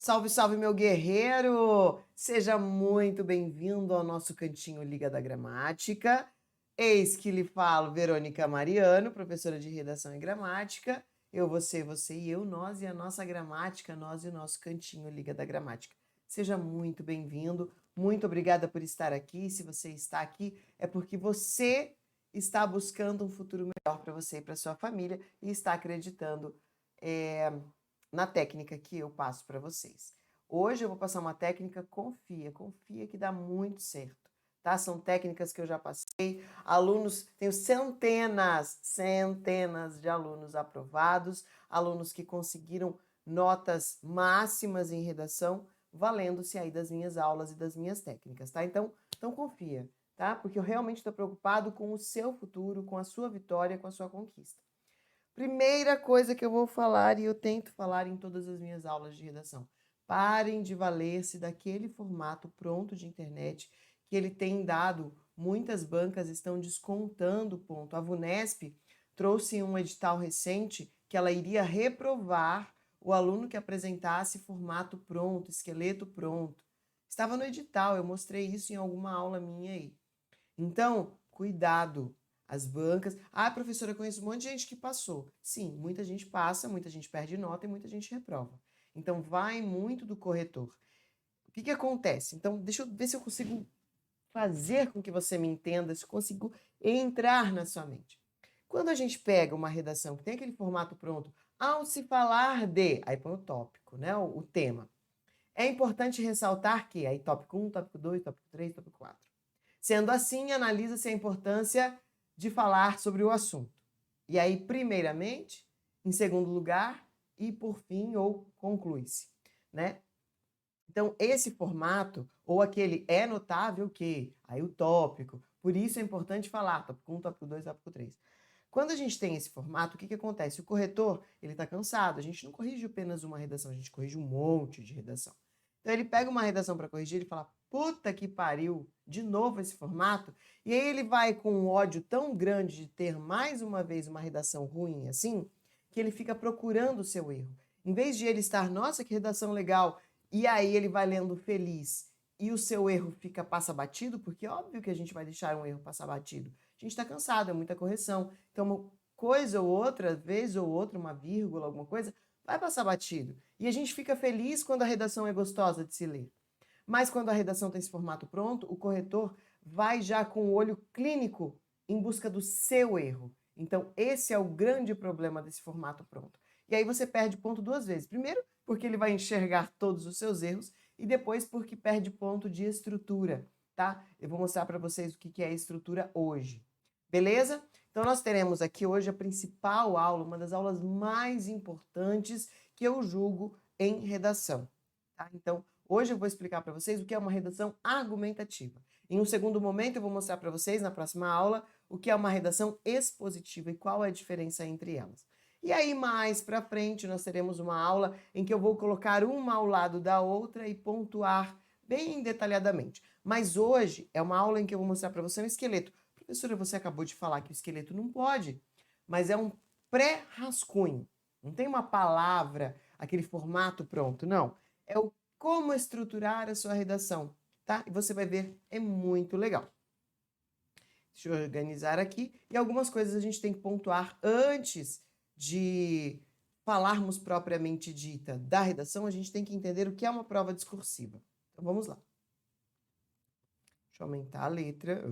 Salve, salve, meu guerreiro! Seja muito bem-vindo ao nosso cantinho Liga da Gramática. Eis que lhe falo, Verônica Mariano, professora de redação e gramática. Eu, você e eu, nós e a nossa gramática, nós e o nosso cantinho Liga da Gramática. Seja muito bem-vindo, muito obrigada por estar aqui. Se você está aqui, é porque você está buscando um futuro melhor para você e para sua família e está acreditando na técnica que eu passo para vocês. Hoje eu vou passar uma técnica, confia que dá muito certo, tá? São técnicas que eu já passei, alunos, tenho centenas de alunos aprovados, alunos que conseguiram notas máximas em redação, valendo-se aí das minhas aulas e das minhas técnicas, tá? Então confia, tá? Porque eu realmente estou preocupado com o seu futuro, com a sua vitória, com a sua conquista. Primeira coisa que eu vou falar, e eu tento falar em todas as minhas aulas de redação, parem de valer-se daquele formato pronto de internet que ele tem dado, muitas bancas estão descontando ponto. A VUNESP trouxe um edital recente que ela iria reprovar o aluno que apresentasse formato pronto, esqueleto pronto. Estava no edital, eu mostrei isso em alguma aula minha aí. Então, cuidado. As bancas. Ah, professora, eu conheço um monte de gente que passou. Sim, muita gente passa, muita gente perde nota e muita gente reprova. Então, vai muito do corretor. O que acontece? Então, deixa eu ver se eu consigo fazer com que você me entenda, se eu consigo entrar na sua mente. Quando a gente pega uma redação que tem aquele formato pronto, ao se falar de, aí põe o tópico, né? O tema. É importante ressaltar que, aí tópico 1, tópico 2, tópico 3, tópico 4. Sendo assim, analisa-se a importância de falar sobre o assunto. E aí, primeiramente, em segundo lugar, e por fim, ou conclui-se, né? Então, esse formato, ou aquele é notável que, aí o tópico, por isso é importante falar, tópico 1, tópico 2, tópico 3. Quando a gente tem esse formato, o que acontece? O corretor, ele está cansado, a gente não corrige apenas uma redação, a gente corrige um monte de redação. Então, ele pega uma redação para corrigir e fala, puta que pariu, de novo esse formato, e aí ele vai com um ódio tão grande de ter mais uma vez uma redação ruim assim, que ele fica procurando o seu erro. Em vez de ele estar, nossa, que redação legal, e aí ele vai lendo feliz e o seu erro passa batido, porque é óbvio que a gente vai deixar um erro passar batido. A gente está cansado, é muita correção. Então, uma coisa ou outra, vez ou outra, uma vírgula, alguma coisa, vai passar batido. E a gente fica feliz quando a redação é gostosa de se ler. Mas quando a redação tem esse formato pronto, o corretor vai já com o olho clínico em busca do seu erro. Então, esse é o grande problema desse formato pronto. E aí você perde ponto duas vezes. Primeiro, porque ele vai enxergar todos os seus erros, e depois porque perde ponto de estrutura, tá? Eu vou mostrar para vocês o que é estrutura hoje. Beleza? Então, nós teremos aqui hoje a principal aula, uma das aulas mais importantes que eu julgo em redação. Tá? Então, hoje eu vou explicar para vocês o que é uma redação argumentativa. Em um segundo momento, eu vou mostrar para vocês, na próxima aula, o que é uma redação expositiva e qual é a diferença entre elas. E aí, mais para frente, nós teremos uma aula em que eu vou colocar uma ao lado da outra e pontuar bem detalhadamente. Mas hoje é uma aula em que eu vou mostrar para você um esqueleto. Professora, você acabou de falar que o esqueleto não pode, mas é um pré-rascunho. Não tem uma palavra, aquele formato pronto, não. É o como estruturar a sua redação, tá? E você vai ver, é muito legal. Deixa eu organizar aqui. E algumas coisas a gente tem que pontuar antes de falarmos propriamente dita da redação, a gente tem que entender o que é uma prova discursiva. Então vamos lá. Deixa eu aumentar a letra.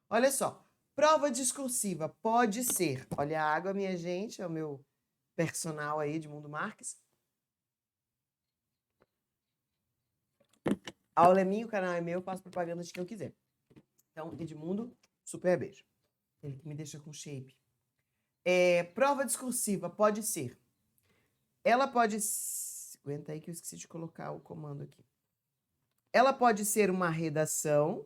Olha só, prova discursiva pode ser, olha a água, minha gente, é o meu personal aí, Edmundo Marques. A aula é minha, o canal é meu, eu faço propaganda de quem eu quiser. Então, Edmundo, super beijo. Ele que me deixa com shape. Prova discursiva pode ser. Ela pode... Aguenta aí que eu esqueci de colocar o comando aqui. Ela pode ser uma redação,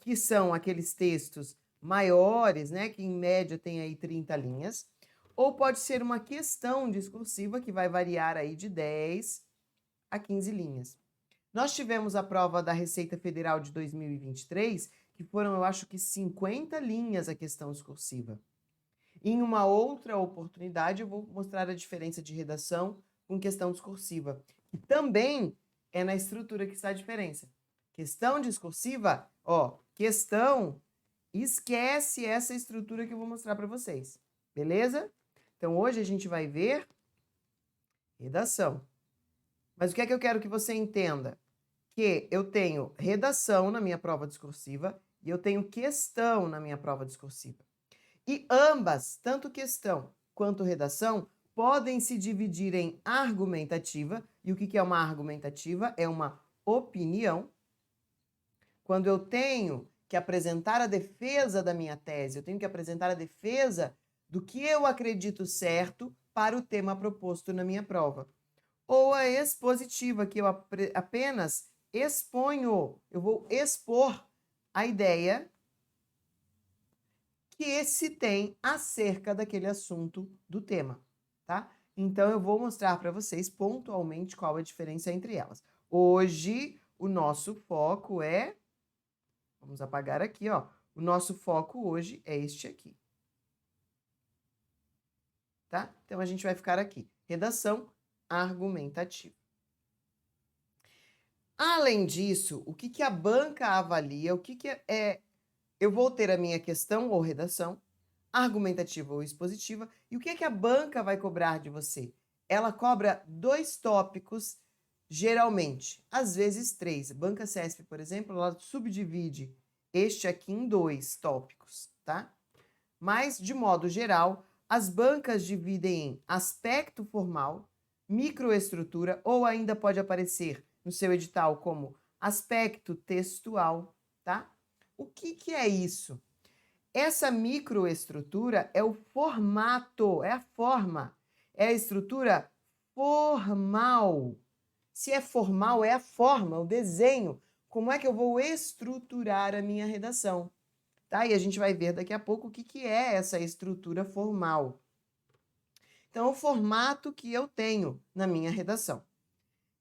que são aqueles textos maiores, né, que em média tem aí 30 linhas, ou pode ser uma questão discursiva, que vai variar aí de 10 a 15 linhas. Nós tivemos a prova da Receita Federal de 2023, que foram, eu acho que 50 linhas a questão discursiva. Em uma outra oportunidade, eu vou mostrar a diferença de redação com questão discursiva. E também é na estrutura que está a diferença. Questão discursiva, ó, questão, esquece essa estrutura que eu vou mostrar para vocês, beleza? Então, hoje a gente vai ver redação. Mas o que é que eu quero que você entenda? Que eu tenho redação na minha prova discursiva e eu tenho questão na minha prova discursiva. E ambas, tanto questão quanto redação, podem se dividir em argumentativa. E o que é uma argumentativa? É uma opinião. Quando eu tenho que apresentar a defesa da minha tese, eu tenho que apresentar a defesa do que eu acredito certo para o tema proposto na minha prova. Ou a expositiva, que eu apenas exponho, eu vou expor a ideia que se tem acerca daquele assunto do tema, tá? Então, eu vou mostrar para vocês pontualmente qual a diferença entre elas. Hoje, o nosso foco é... Vamos apagar aqui, ó. O nosso foco hoje é este aqui. Tá? Então, a gente vai ficar aqui. Redação argumentativa. Além disso, o que a banca avalia? O que é... Eu vou ter a minha questão ou redação, argumentativa ou expositiva, e o que a banca vai cobrar de você? Ela cobra 2 tópicos, geralmente, às vezes 3. A banca CESP, por exemplo, ela subdivide este aqui em 2 tópicos, tá? Mas, de modo geral, as bancas dividem em aspecto formal, microestrutura, ou ainda pode aparecer no seu edital como aspecto textual, tá? O que é isso? Essa microestrutura é o formato, é a forma, é a estrutura formal. Se é formal, é a forma, o desenho. Como é que eu vou estruturar a minha redação? Tá? E a gente vai ver daqui a pouco o que é essa estrutura formal. Então, o formato que eu tenho na minha redação.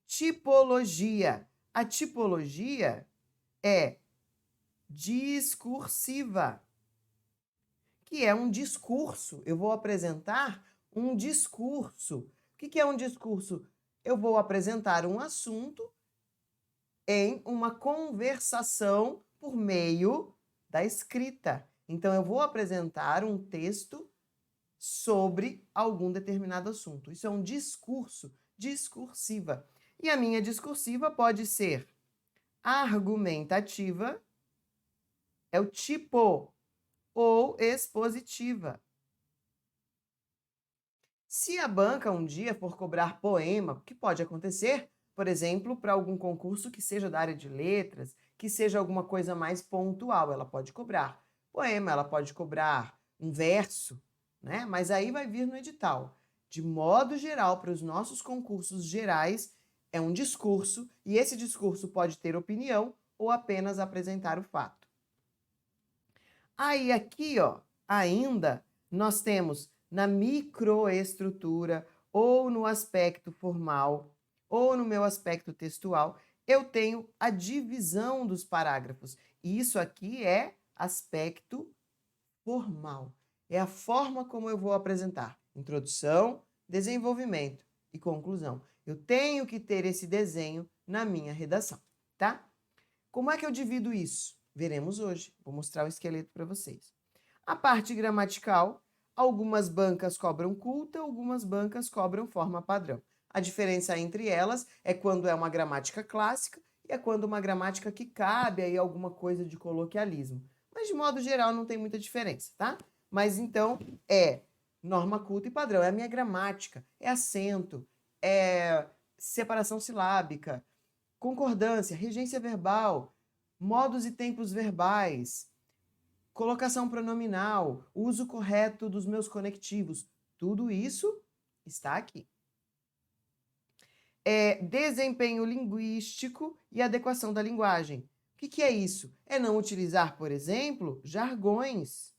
Tipologia. A tipologia é discursiva, que é um discurso. Eu vou apresentar um discurso. O que é um discurso? Eu vou apresentar um assunto em uma conversação por meio da escrita. Então, eu vou apresentar um texto sobre algum determinado assunto. Isso é um discurso, discursiva. E a minha discursiva pode ser argumentativa, é o tipo, ou expositiva. Se a banca um dia for cobrar poema, o que pode acontecer, por exemplo, para algum concurso que seja da área de letras, que seja alguma coisa mais pontual, ela pode cobrar poema, ela pode cobrar um verso, né? Mas aí vai vir no edital. De modo geral, para os nossos concursos gerais, é um discurso, e esse discurso pode ter opinião ou apenas apresentar o fato. Aí aqui, ó, ainda nós temos na microestrutura, ou no aspecto formal, ou no meu aspecto textual, eu tenho a divisão dos parágrafos. E isso aqui é aspecto formal. É a forma como eu vou apresentar. Introdução, desenvolvimento e conclusão. Eu tenho que ter esse desenho na minha redação, tá? Como é que eu divido isso? Veremos hoje. Vou mostrar o esqueleto para vocês. A parte gramatical, algumas bancas cobram culta, algumas bancas cobram forma padrão. A diferença entre elas é quando é uma gramática clássica e é quando uma gramática que cabe aí alguma coisa de coloquialismo. Mas, de modo geral, não tem muita diferença, tá? Mas, então, é norma culta e padrão. É a minha gramática, é acento, é separação silábica, concordância, regência verbal, modos e tempos verbais, colocação pronominal, uso correto dos meus conectivos. Tudo isso está aqui. Desempenho linguístico e adequação da linguagem. O que é isso? É não utilizar, por exemplo, jargões.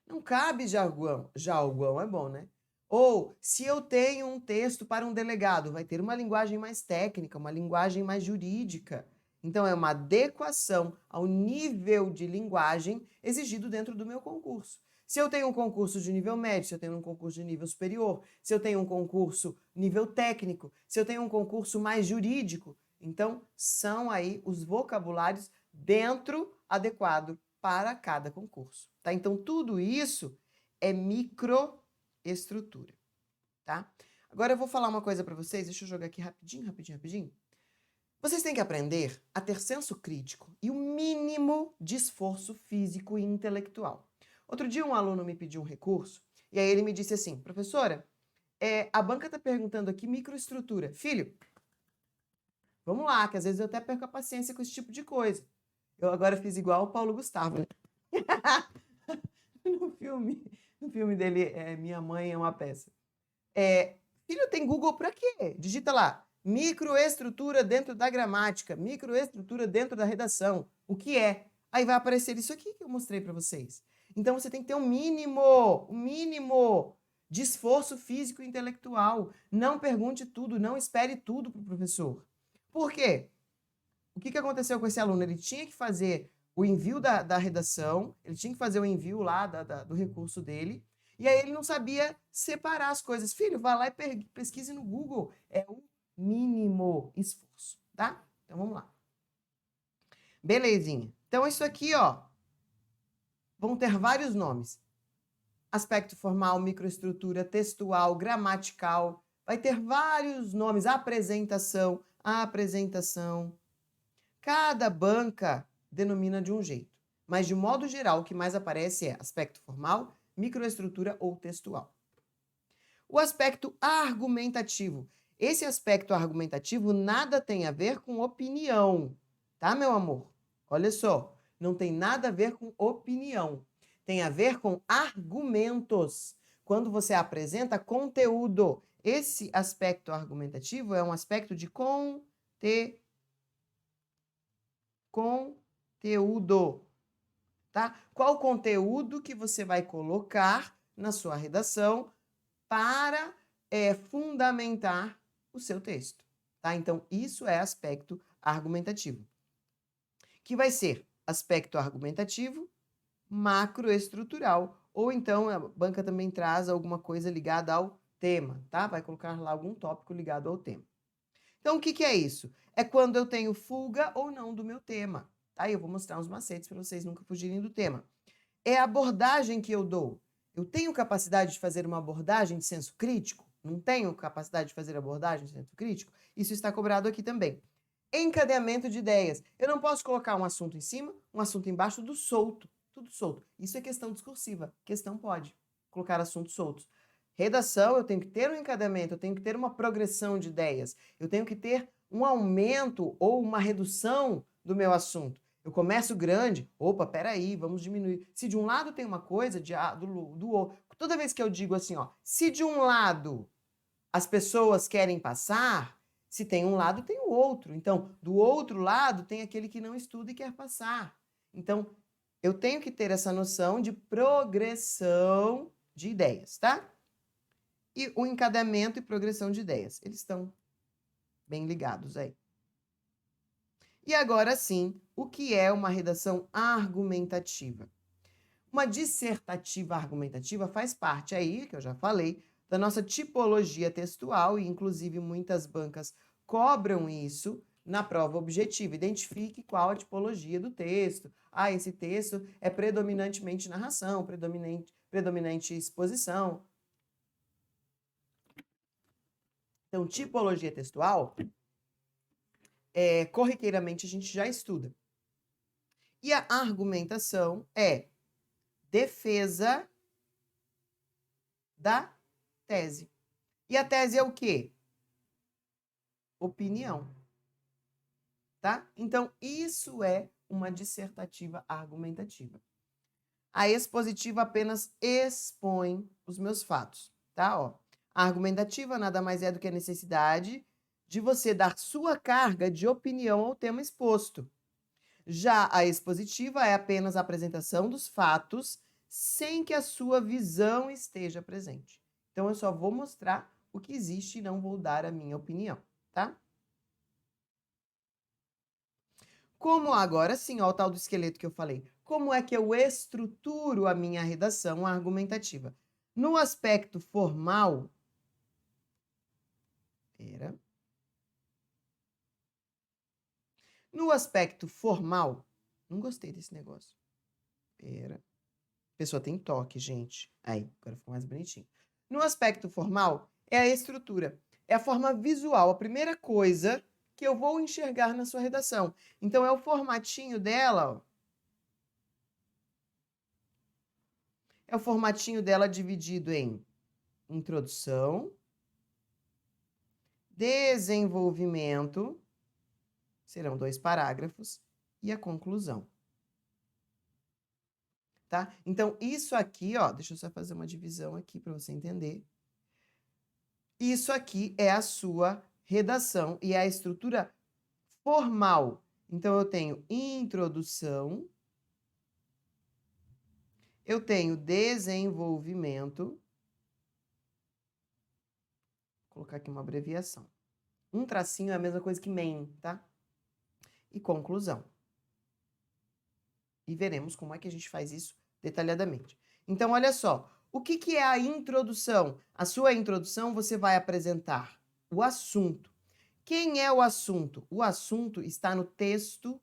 Não cabe jargão. Jargão é bom, né? Ou, se eu tenho um texto para um delegado, vai ter uma linguagem mais técnica, uma linguagem mais jurídica. Então, é uma adequação ao nível de linguagem exigido dentro do meu concurso. Se eu tenho um concurso de nível médio, se eu tenho um concurso de nível superior, se eu tenho um concurso nível técnico, se eu tenho um concurso mais jurídico, então são aí os vocabulários dentro adequado para cada concurso, tá? Então tudo isso é microestrutura, tá? Agora eu vou falar uma coisa para vocês, deixa eu jogar aqui rapidinho. Vocês têm que aprender a ter senso crítico e o mínimo de esforço físico e intelectual. Outro dia um aluno me pediu um recurso e aí ele me disse assim, professora, a banca está perguntando aqui microestrutura. Filho, vamos lá, que às vezes eu até perco a paciência com esse tipo de coisa. Eu agora fiz igual o Paulo Gustavo, né? No filme dele, Minha Mãe é uma Peça. Filho, tem Google para quê? Digita lá, microestrutura dentro da gramática, microestrutura dentro da redação. O que é? Aí vai aparecer isso aqui que eu mostrei para vocês. Então você tem que ter um mínimo de esforço físico e intelectual. Não pergunte tudo, não espere tudo para o professor. Por quê? O que aconteceu com esse aluno? Ele tinha que fazer o envio da redação, ele tinha que fazer o envio lá do recurso dele, e aí ele não sabia separar as coisas. Filho, vá lá e pesquise no Google. É o mínimo esforço, tá? Então vamos lá. Belezinha. Então isso aqui, ó, vão ter vários nomes. Aspecto formal, microestrutura, textual, gramatical. Vai ter vários nomes. Apresentação. Cada banca denomina de um jeito. Mas, de modo geral, o que mais aparece é aspecto formal, microestrutura ou textual. O aspecto argumentativo. Esse aspecto argumentativo nada tem a ver com opinião, tá, meu amor? Olha só, não tem nada a ver com opinião. Tem a ver com argumentos. Quando você apresenta conteúdo, esse aspecto argumentativo é um aspecto de conteúdo, tá? Qual conteúdo que você vai colocar na sua redação para fundamentar o seu texto, tá? Então, isso é aspecto argumentativo. Que vai ser aspecto argumentativo macroestrutural, ou então a banca também traz alguma coisa ligada ao tema, tá? Vai colocar lá algum tópico ligado ao tema. Então, o que é isso? É quando eu tenho fuga ou não do meu tema, tá? Eu vou mostrar uns macetes para vocês nunca fugirem do tema. É a abordagem que eu dou. Eu tenho capacidade de fazer uma abordagem de senso crítico? Não tenho capacidade de fazer abordagem de senso crítico? Isso está cobrado aqui também. Encadeamento de ideias. Eu não posso colocar um assunto em cima, um assunto embaixo, tudo solto. Isso é questão discursiva. Questão pode colocar assuntos soltos. Redação, eu tenho que ter um encadeamento, eu tenho que ter uma progressão de ideias, eu tenho que ter um aumento ou uma redução do meu assunto. Eu começo grande, opa, peraí, vamos diminuir. Se de um lado tem uma coisa, do outro. Toda vez que eu digo assim, ó, se de um lado as pessoas querem passar, se tem um lado, tem o outro. Então, do outro lado, tem aquele que não estuda e quer passar. Então, eu tenho que ter essa noção de progressão de ideias, tá? E o encadeamento e progressão de ideias. Eles estão bem ligados aí. E agora sim, o que é uma redação argumentativa? Uma dissertativa argumentativa faz parte aí, que eu já falei, da nossa tipologia textual e inclusive muitas bancas cobram isso na prova objetiva. Identifique qual a tipologia do texto. Ah, esse texto é predominantemente narração, predominante exposição. Então, tipologia textual, corriqueiramente a gente já estuda. E a argumentação é defesa da tese. E a tese é o quê? Opinião. Tá? Então, isso é uma dissertativa argumentativa. A expositiva apenas expõe os meus fatos, tá? Ó, a argumentativa nada mais é do que a necessidade de você dar sua carga de opinião ao tema exposto. Já a expositiva é apenas a apresentação dos fatos sem que a sua visão esteja presente. Então, eu só vou mostrar o que existe e não vou dar a minha opinião, tá? Como agora sim, ó, o tal do esqueleto que eu falei. como é que eu estruturo a minha redação argumentativa? No aspecto formal, no aspecto formal, não gostei desse negócio. A pessoa tem toque, gente. Aí, agora ficou mais bonitinho. No aspecto formal, é a estrutura. É a forma visual, a primeira coisa que eu vou enxergar na sua redação. Então, é o formatinho dela, ó. É o formatinho dela dividido em introdução, desenvolvimento, serão 2 parágrafos, e a conclusão. Tá? Então, isso aqui, ó, deixa eu só fazer uma divisão aqui para você entender. Isso aqui é a sua redação e é a estrutura formal. Então, eu tenho introdução, eu tenho desenvolvimento, vou colocar aqui uma abreviação. Um tracinho é a mesma coisa que main, tá? E conclusão. E veremos como é que a gente faz isso detalhadamente. Então, olha só, o que é a introdução? A sua introdução, você vai apresentar o assunto. Quem é o assunto? O assunto está no texto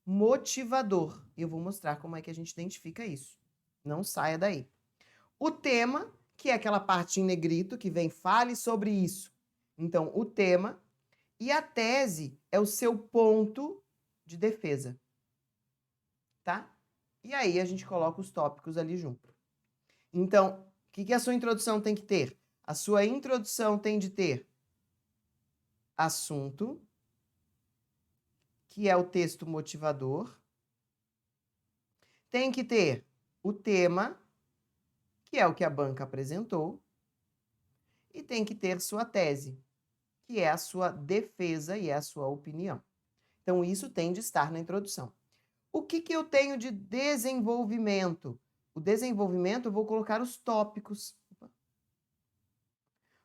motivador. E eu vou mostrar como é que a gente identifica isso. Não saia daí. O tema, que é aquela parte em negrito que vem, fale sobre isso. Então, o tema. E a tese é o seu ponto de defesa. Tá? E aí a gente coloca os tópicos ali junto. Então, o que a sua introdução tem que ter? A sua introdução tem de ter assunto, que é o texto motivador. Tem que ter o tema, que é o que a banca apresentou. E tem que ter sua tese, que é a sua defesa e é a sua opinião. Então, isso tem de estar na introdução. O que eu tenho de desenvolvimento? O desenvolvimento, eu vou colocar os tópicos.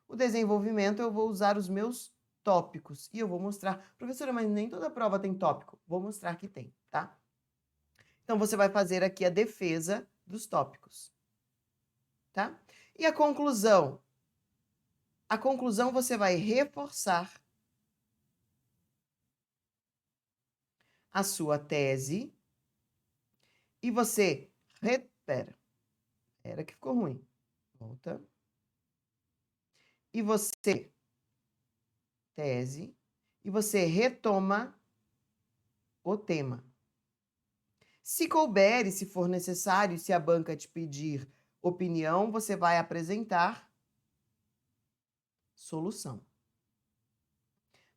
O desenvolvimento, eu vou usar os meus tópicos. E eu vou mostrar. Professora, mas nem toda prova tem tópico. Vou mostrar que tem, tá? Então, você vai fazer aqui a defesa dos tópicos. Tá? E a conclusão? A conclusão, você vai reforçar a sua tese e você... Pera que ficou ruim. Volta. E você... Tese. E você retoma o tema. Se couber e se for necessário, se a banca te pedir opinião, você vai apresentar solução.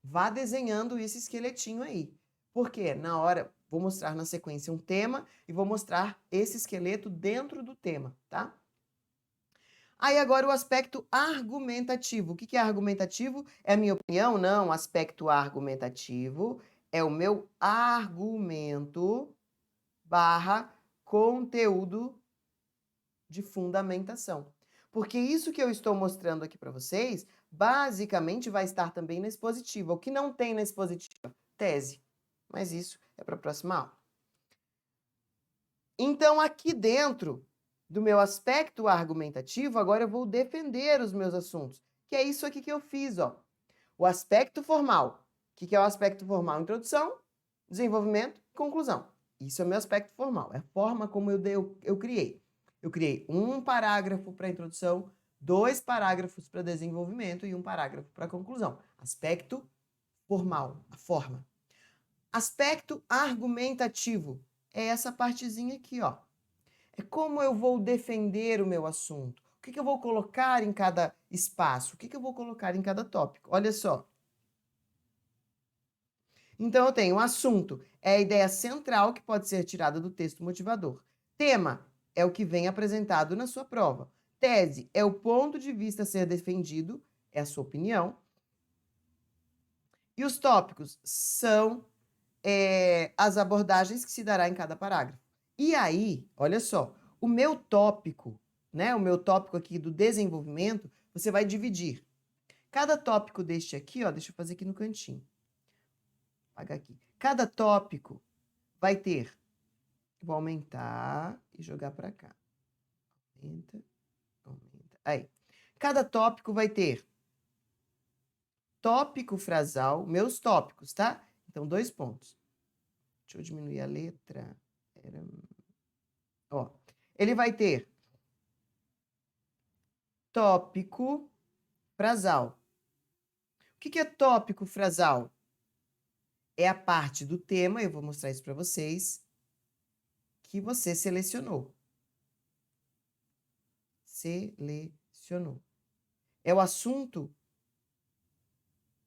Vá desenhando esse esqueletinho aí. Porque na hora, vou mostrar na sequência um tema e vou mostrar esse esqueleto dentro do tema, tá? Aí agora o aspecto argumentativo. O que é argumentativo? É a minha opinião? Não, aspecto argumentativo é o meu argumento barra conteúdo de fundamentação. Porque isso que eu estou mostrando aqui para vocês, basicamente vai estar também na expositiva. O que não tem na expositiva? Tese. Mas isso é para a próxima aula. Então, aqui dentro do meu aspecto argumentativo, agora eu vou defender os meus assuntos. Que é isso aqui que eu fiz, ó. O aspecto formal. O que é o aspecto formal? Introdução, desenvolvimento e conclusão. Isso é o meu aspecto formal. É a forma como eu criei. Eu criei um parágrafo para introdução, 2 parágrafos para desenvolvimento e 1 parágrafo para conclusão. Aspecto formal, a forma. Aspecto argumentativo é essa partezinha aqui, ó. É como eu vou defender o meu assunto. O que eu vou colocar em cada espaço? O que eu vou colocar em cada tópico? Olha só. Então, eu tenho assunto, é a ideia central que pode ser tirada do texto motivador. Tema é o que vem apresentado na sua prova. Tese é o ponto de vista a ser defendido, é a sua opinião. E os tópicos são as abordagens que se dará em cada parágrafo. E aí, olha só, o meu tópico, né, o meu tópico aqui do desenvolvimento, você vai dividir. Cada tópico deste aqui, ó, deixa eu fazer aqui no cantinho. Apagar aqui. Cada tópico vai ter Vou aumentar e jogar para cá. Aumenta, aumenta. Aí. Cada tópico vai ter tópico frasal, meus tópicos, tá? Então, 2 pontos. Deixa eu diminuir a letra. Ó, ele vai ter tópico frasal. O que é tópico frasal? É a parte do tema, eu vou mostrar isso para vocês, que você selecionou. Selecionou. É o assunto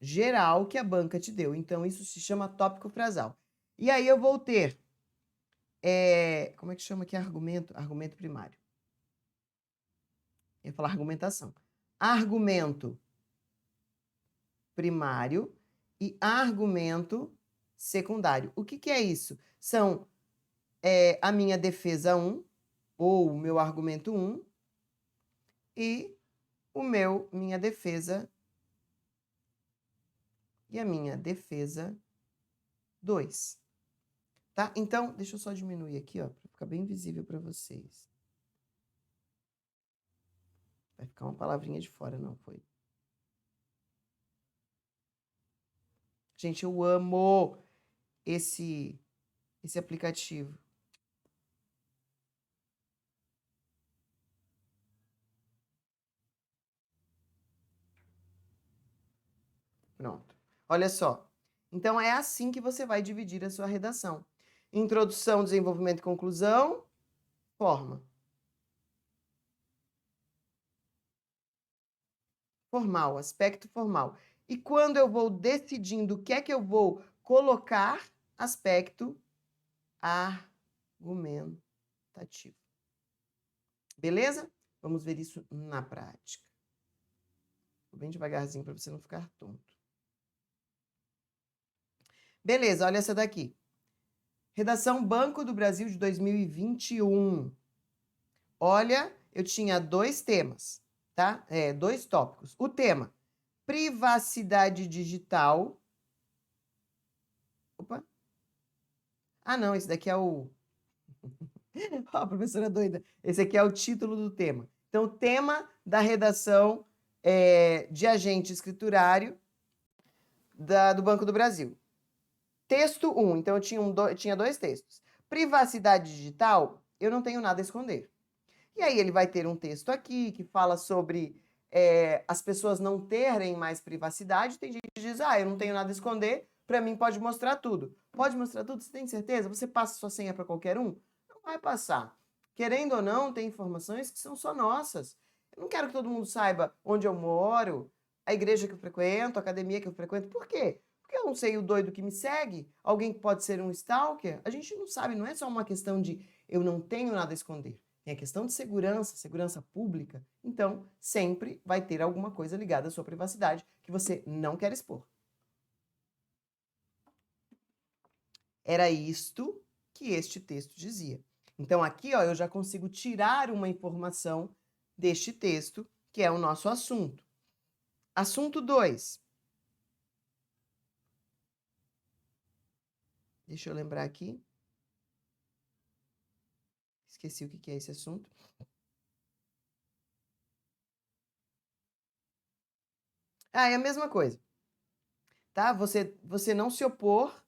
geral que a banca te deu. Então, isso se chama tópico frasal. E aí eu vou ter, como é que chama aqui? Argumento primário. Eu ia falar argumentação. Argumento primário e argumento secundário. O que é isso? São a minha defesa 1, ou o meu argumento 1, e minha defesa e a minha defesa 2. Tá? Então, deixa eu só diminuir aqui, ó, para ficar bem visível para vocês. Vai ficar uma palavrinha de fora, não foi? Gente, eu amo esse aplicativo. Pronto. Olha só. Então, é assim que você vai dividir a sua redação. Introdução, desenvolvimento e conclusão, forma. Formal, aspecto formal. E quando eu vou decidindo o que é que eu vou colocar, aspecto argumentativo. Beleza? Vamos ver isso na prática. Vou bem devagarzinho para você não ficar tonto. Beleza, olha essa daqui. Redação Banco do Brasil de 2021. Olha, eu tinha 2 temas, tá? 2 tópicos. O tema, privacidade digital. Opa. Ah, não, esse daqui é o... Ó, professora doida. Esse aqui é o título do tema. Então, o tema da redação de agente escriturário do Banco do Brasil. Texto 1. Então, eu tinha 2 textos. Privacidade digital, eu não tenho nada a esconder. E aí ele vai ter um texto aqui que fala sobre as pessoas não terem mais privacidade. Tem gente que diz, eu não tenho nada a esconder, para mim pode mostrar tudo. Pode mostrar tudo? Você tem certeza? Você passa sua senha para qualquer um? Não vai passar. Querendo ou não, tem informações que são só nossas. Eu não quero que todo mundo saiba onde eu moro, a igreja que eu frequento, a academia que eu frequento. Por quê? Porque eu não sei o doido que me segue, alguém que pode ser um stalker. A gente não sabe, não é só uma questão de eu não tenho nada a esconder. Tem a questão de segurança pública. Então, sempre vai ter alguma coisa ligada à sua privacidade que você não quer expor. Era isto que este texto dizia. Então, aqui, ó, eu já consigo tirar uma informação deste texto, que é o nosso assunto. Assunto 2. Deixa eu lembrar aqui. Esqueci o que é esse assunto. É a mesma coisa. Tá? Você não se opor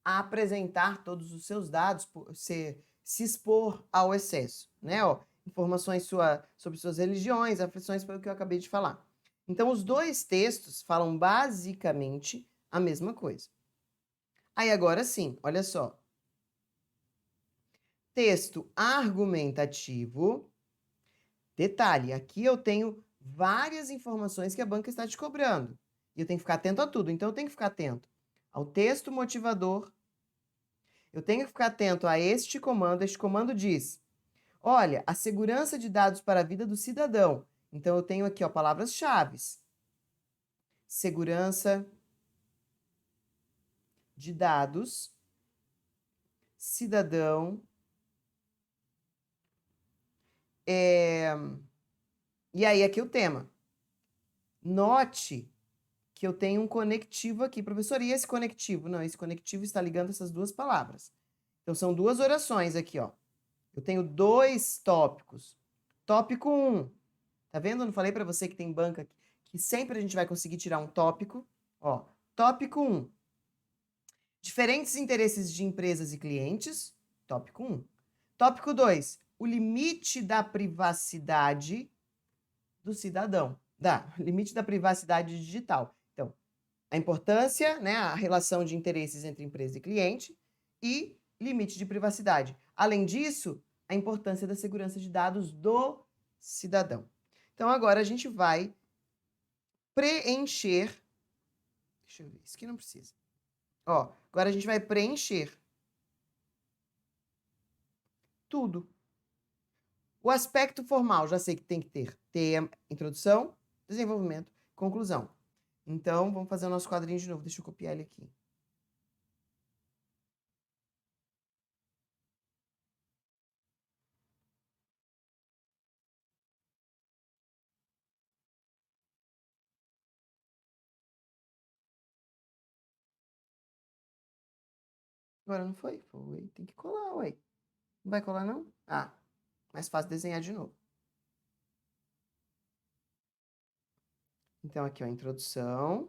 a apresentar todos os seus dados, se expor ao excesso, né? Ó, informações sobre suas religiões, aflições, pelo que eu acabei de falar. Então, os 2 textos falam basicamente a mesma coisa. Aí, agora sim, olha só. Texto argumentativo. Detalhe, aqui eu tenho várias informações que a banca está te cobrando. E eu tenho que ficar atento a tudo. Então, eu tenho que ficar atento ao texto motivador. Eu tenho que ficar atento a este comando. Este comando diz, olha, a segurança de dados para a vida do cidadão. Então, eu tenho aqui, ó, palavras-chave. Segurança de dados, cidadão. E aí, aqui o tema. Note que eu tenho um conectivo aqui, professor. E esse conectivo? Não, esse conectivo está ligando essas 2 palavras. Então, são duas orações aqui, ó. Eu tenho dois tópicos. Tópico 1. Tá vendo? Eu não falei para você que tem banca que sempre a gente vai conseguir tirar um tópico. Ó, tópico 1. Diferentes interesses de empresas e clientes. Tópico 1. Tópico 2. O limite da privacidade do cidadão. Limite da privacidade digital. Então, a importância, né, a relação de interesses entre empresa e cliente e limite de privacidade. Além disso, a importância da segurança de dados do cidadão. Então, agora a gente vai preencher. Deixa eu ver, isso aqui não precisa. Ó, agora a gente vai preencher tudo. O aspecto formal, já sei que tem que ter tema, introdução, desenvolvimento, conclusão. Então, vamos fazer o nosso quadrinho de novo. Deixa eu copiar ele aqui. Agora não foi? Foi. Tem que colar, ué. Não vai colar, não? Ah, mais fácil desenhar de novo. Então, aqui, ó, introdução.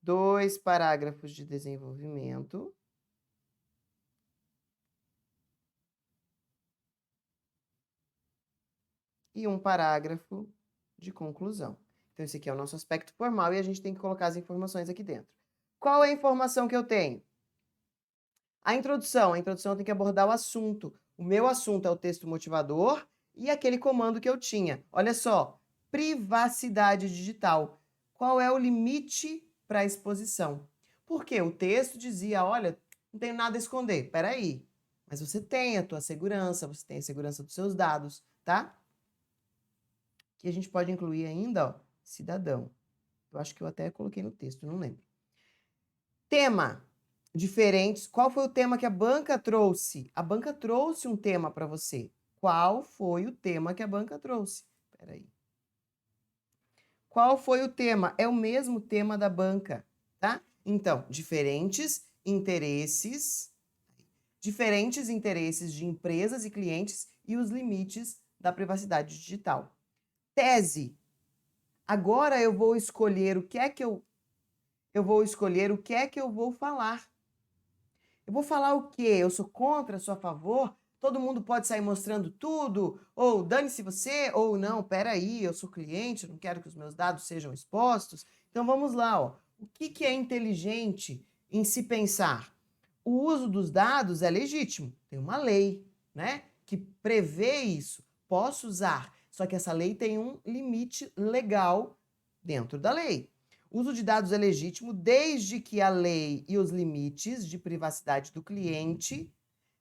2 parágrafos de desenvolvimento. E um parágrafo de conclusão. Então, esse aqui é o nosso aspecto formal e a gente tem que colocar as informações aqui dentro. Qual é a informação que eu tenho? A introdução tem que abordar o assunto. O meu assunto é o texto motivador e aquele comando que eu tinha. Olha só, privacidade digital. Qual é o limite para a exposição? Porque o texto dizia, olha, não tenho nada a esconder. Peraí, mas você tem a tua segurança, você tem a segurança dos seus dados, tá? Que a gente pode incluir ainda, ó, cidadão. Eu acho que eu até coloquei no texto, não lembro. Tema. Diferentes. Qual foi o tema que a banca trouxe? A banca trouxe um tema para você. Qual foi o tema que a banca trouxe? Espera aí. Qual foi o tema? É o mesmo tema da banca, tá? Então, diferentes interesses de empresas e clientes e os limites da privacidade digital. Tese. Agora eu vou escolher o que é que eu vou escolher o que é que eu vou falar. Eu vou falar o quê? Eu sou contra, sou a favor? Todo mundo pode sair mostrando tudo? Ou dane-se você? Ou não, peraí, eu sou cliente, não quero que os meus dados sejam expostos. Então vamos lá, ó. O que é inteligente em se pensar? O uso dos dados é legítimo, tem uma lei, né, que prevê isso. Posso usar, só que essa lei tem um limite legal dentro da lei. O uso de dados é legítimo desde que a lei e os limites de privacidade do cliente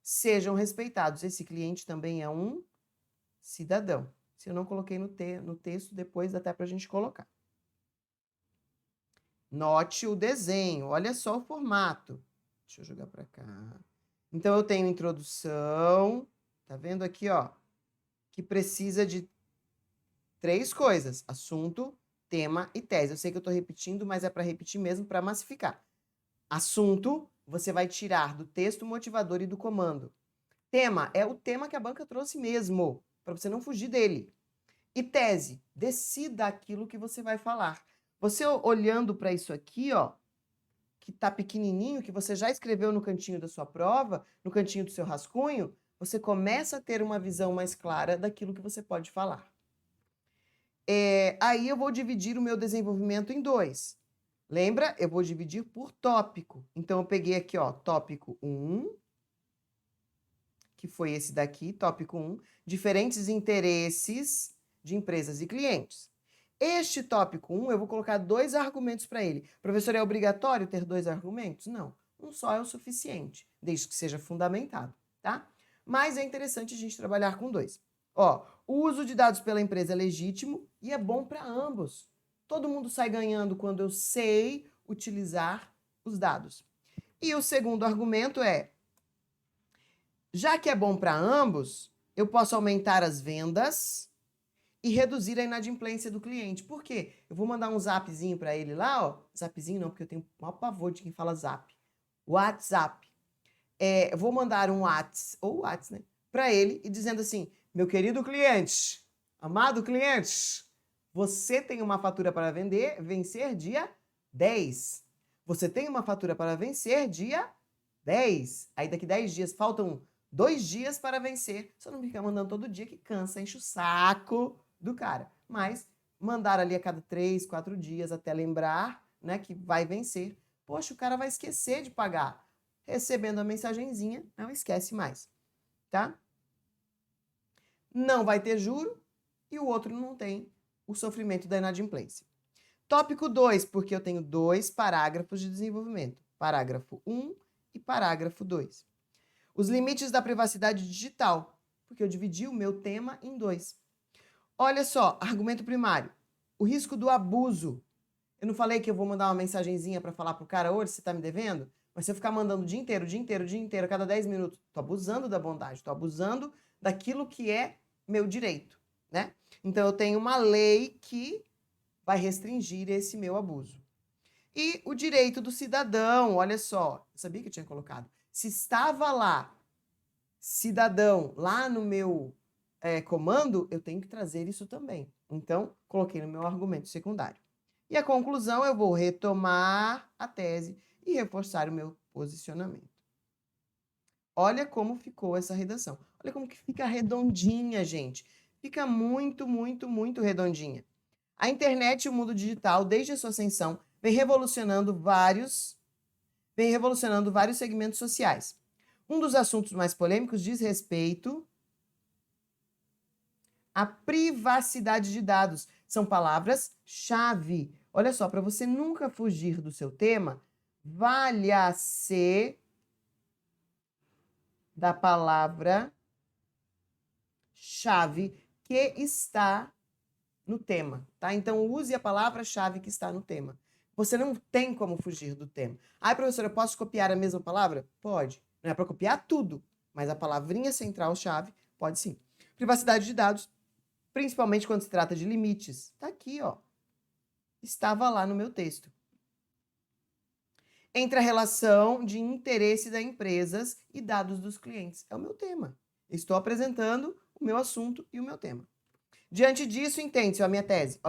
sejam respeitados. Esse cliente também é um cidadão. Se eu não coloquei no texto, depois dá até para a gente colocar. Note o desenho, olha só o formato. Deixa eu jogar para cá. Então, eu tenho introdução, tá vendo aqui, ó, que precisa de 3 coisas: assunto, tema e tese. Eu sei que eu estou repetindo, mas é para repetir mesmo, para massificar. Assunto, você vai tirar do texto motivador e do comando. Tema, é o tema que a banca trouxe mesmo, para você não fugir dele. E tese, decida aquilo que você vai falar. Você olhando para isso aqui, ó, que tá pequenininho, que você já escreveu no cantinho da sua prova, no cantinho do seu rascunho, você começa a ter uma visão mais clara daquilo que você pode falar. Aí eu vou dividir o meu desenvolvimento em 2. Lembra? Eu vou dividir por tópico. Então, eu peguei aqui, ó, tópico 1, que foi esse daqui, tópico 1, diferentes interesses de empresas e clientes. Este tópico 1, eu vou colocar 2 argumentos para ele. Professor, é obrigatório ter 2 argumentos? Não. Um só é o suficiente, desde que seja fundamentado, tá? Mas é interessante a gente trabalhar com 2. Ó, o uso de dados pela empresa é legítimo e é bom para ambos. Todo mundo sai ganhando quando eu sei utilizar os dados. E o segundo argumento é, já que é bom para ambos, eu posso aumentar as vendas e reduzir a inadimplência do cliente. Por quê? Eu vou mandar um zapzinho para ele lá, ó. Zapzinho não, porque eu tenho o maior pavor de quem fala zap. WhatsApp. vou mandar um WhatsApp, ou WhatsApp, né, para ele e dizendo assim, meu querido cliente, amado cliente, você tem uma fatura para vencer dia 10. Você tem uma fatura para vencer dia 10. Aí daqui 10 dias, faltam 2 dias para vencer. Só não fica mandando todo dia que cansa, enche o saco do cara. Mas mandar ali a cada 3, 4 dias até lembrar, né, que vai vencer. Poxa, o cara vai esquecer de pagar. Recebendo a mensagenzinha, não esquece mais, tá? Não vai ter juro e o outro não tem o sofrimento da inadimplência. Tópico 2, porque eu tenho 2 parágrafos de desenvolvimento. Parágrafo 1 e parágrafo 2. Os limites da privacidade digital, porque eu dividi o meu tema em 2. Olha só, argumento primário. O risco do abuso. Eu não falei que eu vou mandar uma mensagenzinha para falar pro cara, hoje você tá me devendo? Mas se eu ficar mandando o dia inteiro, a cada 10 minutos, tô abusando da bondade, tô abusando daquilo que é meu direito, né? Então eu tenho uma lei que vai restringir esse meu abuso. E o direito do cidadão, olha só, eu sabia que eu tinha colocado. Se estava lá, cidadão, lá no meu comando, eu tenho que trazer isso também. Então, coloquei no meu argumento secundário. E a conclusão, eu vou retomar a tese e reforçar o meu posicionamento. Olha como ficou essa redação. Olha como que fica redondinha, gente. Fica muito, muito, muito redondinha. A internet e o mundo digital, desde a sua ascensão, vem revolucionando vários segmentos sociais. Um dos assuntos mais polêmicos diz respeito à privacidade de dados. São palavras-chave. Olha só, para você nunca fugir do seu tema, valha-se da palavra-chave que está no tema, tá? Então, use a palavra-chave que está no tema. Você não tem como fugir do tema. Ah, professora, eu posso copiar a mesma palavra? Pode. Não é para copiar tudo, mas a palavrinha central-chave pode sim. Privacidade de dados, principalmente quando se trata de limites. Tá aqui, ó. Estava lá no meu texto. Entre a relação de interesse das empresas e dados dos clientes. É o meu tema. Estou apresentando o meu assunto e o meu tema. Diante disso, entende-se a minha tese.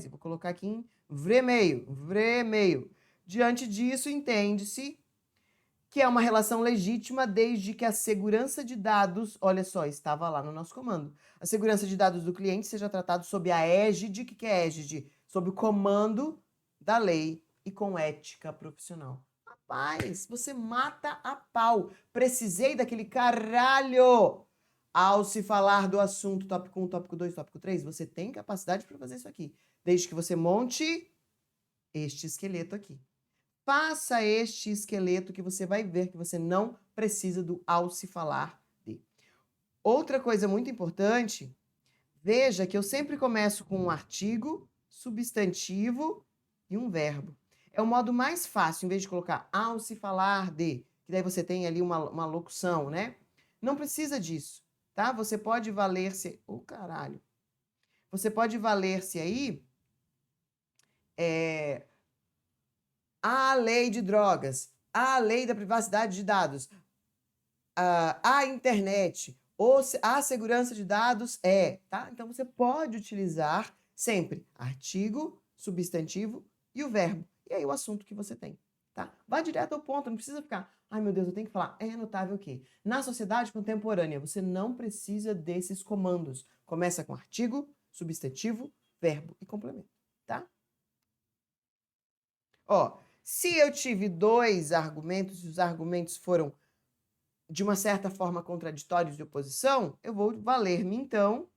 Vou colocar aqui em vremeio. Diante disso, entende-se que é uma relação legítima desde que a segurança de dados, olha só, estava lá no nosso comando. A segurança de dados do cliente seja tratado sob a égide, o que é égide? Sob o comando da lei e com ética profissional. Rapaz, você mata a pau. Precisei daquele caralho. Ao se falar do assunto tópico 1, tópico 2, tópico 3, você tem capacidade para fazer isso aqui. Desde que você monte este esqueleto aqui. Faça este esqueleto que você vai ver que você não precisa do ao se falar de. Outra coisa muito importante, veja que eu sempre começo com um artigo, substantivo e um verbo. É o modo mais fácil, em vez de colocar ao se falar de, que daí você tem ali uma locução, né? Não precisa disso, tá? Você pode valer-se... caralho! Você pode valer-se aí... a lei de drogas, a lei da privacidade de dados, a internet, a segurança de dados tá? Então você pode utilizar sempre artigo, substantivo e o verbo. E aí o assunto que você tem, tá? Vá direto ao ponto, não precisa ficar, ai meu Deus, eu tenho que falar, é notável o quê? Na sociedade contemporânea, você não precisa desses comandos. Começa com artigo, substantivo, verbo e complemento, tá? Ó, se eu tive 2 argumentos e os argumentos foram, de uma certa forma, contraditórios de oposição, eu vou valer-me, então,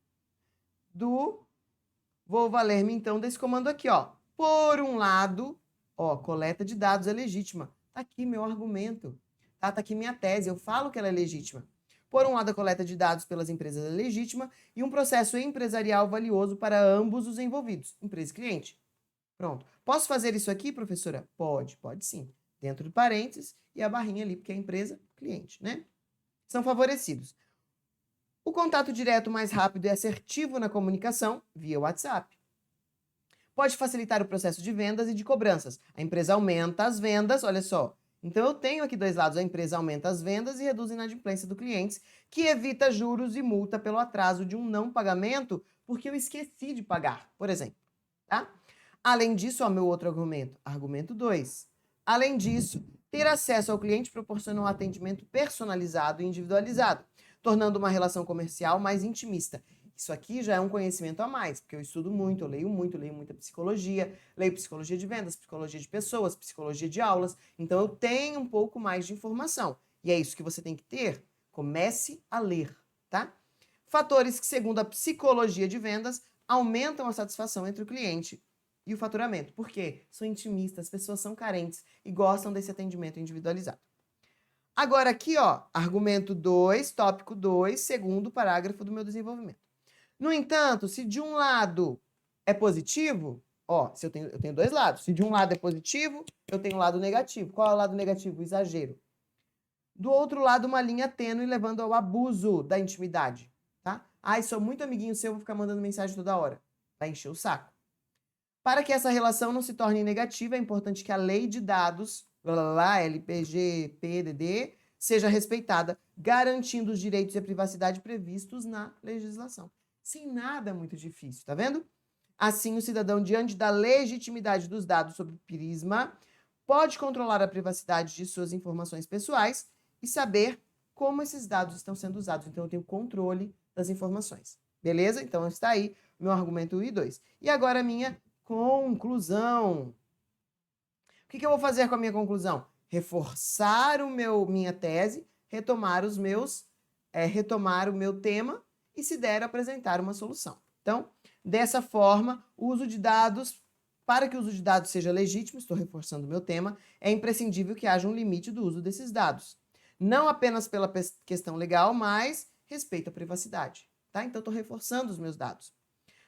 desse comando aqui, ó. Por um lado, ó, coleta de dados é legítima. Tá aqui meu argumento, tá? Tá aqui minha tese, eu falo que ela é legítima. Por um lado, a coleta de dados pelas empresas é legítima e um processo empresarial valioso para ambos os envolvidos, empresa e cliente. Pronto. Posso fazer isso aqui, professora? Pode sim. Dentro de parênteses e a barrinha ali, porque é empresa, cliente, né? São favorecidos. O contato direto mais rápido e assertivo na comunicação via WhatsApp. Pode facilitar o processo de vendas e de cobranças. A empresa aumenta as vendas, olha só, Então, eu tenho aqui dois lados. A empresa aumenta as vendas e reduz a inadimplência do cliente, que evita juros e multa pelo atraso de um não pagamento, porque eu esqueci de pagar, por exemplo. Tá? Além disso, ó, meu outro argumento. Argumento 2. Além disso, ter acesso ao cliente proporciona um atendimento personalizado e individualizado, tornando uma relação comercial mais intimista. Isso aqui já é um conhecimento a mais, porque eu estudo muito, eu leio muita psicologia, leio psicologia de vendas, psicologia de pessoas, psicologia de aulas, então eu tenho um pouco mais de informação. E é isso que você tem que ter. Comece a ler, tá? Fatores que, segundo a psicologia de vendas, aumentam a satisfação entre o cliente e o faturamento. Por quê? São intimistas, as pessoas são carentes e gostam desse atendimento individualizado. Agora aqui, ó, argumento 2, tópico 2, segundo parágrafo do meu desenvolvimento. No entanto, se de um lado é positivo, ó, se eu tenho dois lados. Se de um lado é positivo, eu tenho um lado negativo. Qual é o lado negativo? O exagero. Do outro lado, uma linha tênue levando ao abuso da intimidade, tá? Ai, sou muito amiguinho seu, vou ficar mandando mensagem toda hora. Vai encher o saco. Para que essa relação não se torne negativa, é importante que a lei de dados, LPG, PDD, seja respeitada, garantindo os direitos e a privacidade previstos na legislação. Sem nada muito difícil, tá vendo? Assim, o cidadão, diante da legitimidade dos dados sob o prisma, pode controlar a privacidade de suas informações pessoais e saber como esses dados estão sendo usados. Então, eu tenho controle das informações. Beleza? Então, está aí o meu argumento 1 e 2. E agora a minha conclusão. O que eu vou fazer com a minha conclusão? Reforçar minha tese, retomar o meu tema e, se der, apresentar uma solução. Então, dessa forma, para que o uso de dados seja legítimo, estou reforçando o meu tema, é imprescindível que haja um limite do uso desses dados. Não apenas pela questão legal, mas respeito à privacidade. Tá? Então, estou reforçando os meus dados.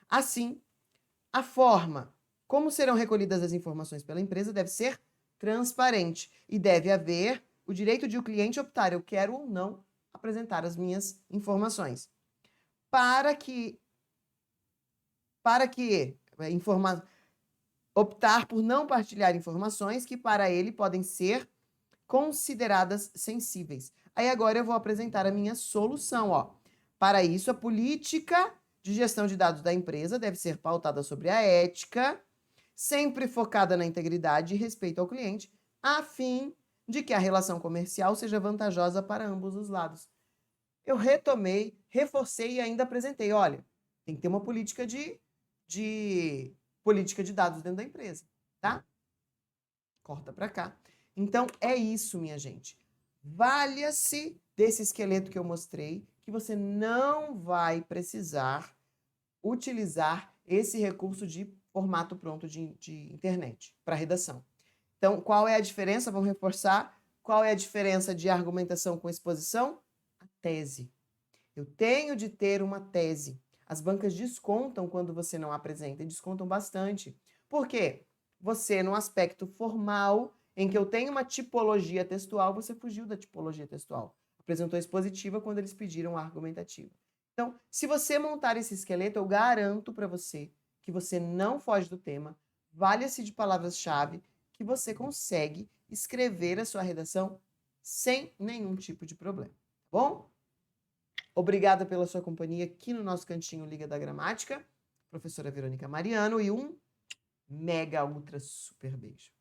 Assim, a forma como serão recolhidas as informações pela empresa deve ser transparente e deve haver o direito de o cliente optar, eu quero ou não apresentar as minhas informações. Optar por não partilhar informações que para ele podem ser consideradas sensíveis. Aí agora eu vou apresentar a minha solução, ó. Para isso, a política de gestão de dados da empresa deve ser pautada sobre a ética, sempre focada na integridade e respeito ao cliente, a fim de que a relação comercial seja vantajosa para ambos os lados. Eu retomei, reforcei e ainda apresentei. Olha, tem que ter uma política política de dados dentro da empresa, tá? Corta para cá. Então, é isso, minha gente. Valha-se desse esqueleto que eu mostrei, que você não vai precisar utilizar esse recurso de formato pronto de internet para redação. Então, qual é a diferença? Vamos reforçar. Qual é a diferença de argumentação com exposição? A tese. Eu tenho de ter uma tese. As bancas descontam quando você não apresenta, e descontam bastante. Por quê? Você, no aspecto formal, em que eu tenho uma tipologia textual, você fugiu da tipologia textual. Apresentou expositiva quando eles pediram a argumentativa. Então, se você montar esse esqueleto, eu garanto para você que você não foge do tema, valha-se de palavras-chave, que você consegue escrever a sua redação sem nenhum tipo de problema. Tá bom? Obrigada pela sua companhia aqui no nosso cantinho Liga da Gramática, professora Verônica Mariano, e um mega ultra super beijo.